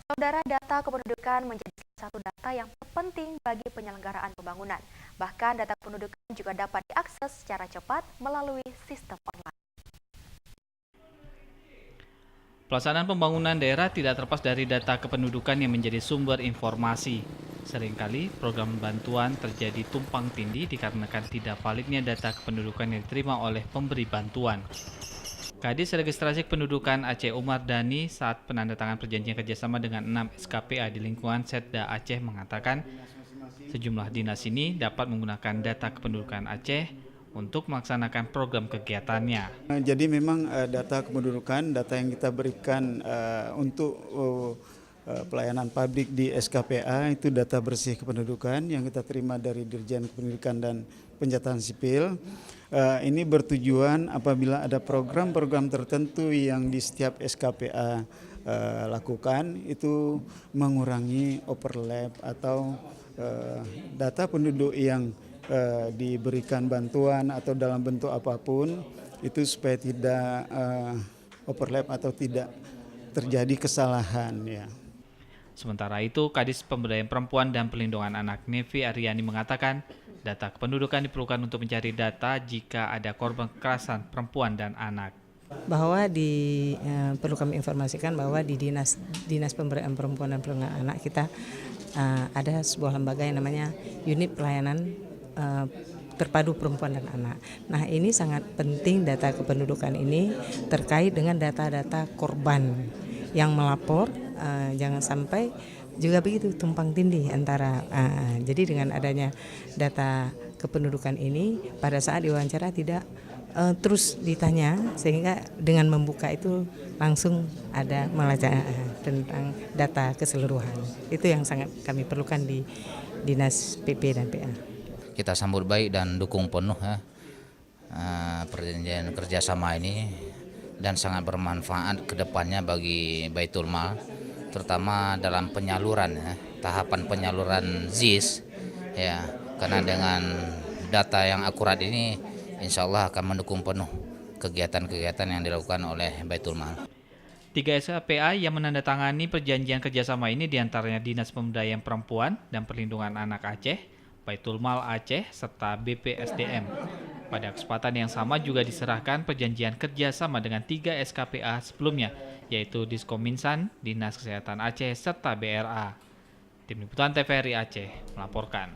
Saudara, data kependudukan menjadi salah satu data yang terpenting bagi penyelenggaraan pembangunan. Bahkan data kependudukan juga dapat diakses secara cepat melalui sistem online. Pelaksanaan pembangunan daerah tidak terlepas dari data kependudukan yang menjadi sumber informasi. Seringkali program bantuan terjadi tumpang tindih dikarenakan tidak validnya data kependudukan yang diterima oleh pemberi bantuan. Kadis Registrasi Kependudukan Aceh Umar Dhani saat penandatangan perjanjian kerjasama dengan 6 SKPA di lingkungan Setda Aceh mengatakan sejumlah dinas ini dapat menggunakan data kependudukan Aceh untuk melaksanakan program kegiatannya. Jadi memang data kependudukan, data yang kita berikan untuk pelayanan publik di SKPA itu data bersih kependudukan yang kita terima dari Dirjen Kependudukan dan Pencatatan Sipil. Ini bertujuan apabila ada program-program tertentu yang di setiap SKPA lakukan itu mengurangi overlap atau data penduduk yang diberikan bantuan atau dalam bentuk apapun itu supaya tidak overlap atau tidak terjadi kesalahan ya. Sementara itu, Kadis Pemberdayaan Perempuan dan Perlindungan Anak Nevi Aryani mengatakan data kependudukan diperlukan untuk mencari data jika ada korban kekerasan perempuan dan anak. Bahwa perlu kami informasikan bahwa di Dinas Pemberdayaan Perempuan dan Perlindungan Anak kita ada sebuah lembaga yang namanya Unit Pelayanan Terpadu Perempuan dan Anak. Nah, ini sangat penting data kependudukan ini terkait dengan data-data korban yang melapor, jangan sampai juga begitu tumpang tindih antara. Jadi dengan adanya data kependudukan ini pada saat diwawancara tidak terus ditanya, sehingga dengan membuka itu langsung ada melacak tentang data keseluruhan. Itu yang sangat kami perlukan di Dinas PP dan PA. Kita sambut baik dan dukung penuh perjanjian kerjasama ini dan sangat bermanfaat ke depannya bagi Baitul Mal, terutama dalam penyaluran tahapan penyaluran ZIS ya, karena dengan data yang akurat ini insya Allah akan mendukung penuh kegiatan-kegiatan yang dilakukan oleh Baitul Mal. 3 SKPA yang menandatangani perjanjian kerjasama ini diantaranya Dinas Pemberdayaan Perempuan dan Perlindungan Anak Aceh, Baitul Mal Aceh, serta BPSDM. Pada kesempatan yang sama juga diserahkan perjanjian kerjasama dengan 3 SKPA sebelumnya, yaitu Diskominsan, Dinas Kesehatan Aceh, serta BRA. Tim Liputan TVRI Aceh melaporkan.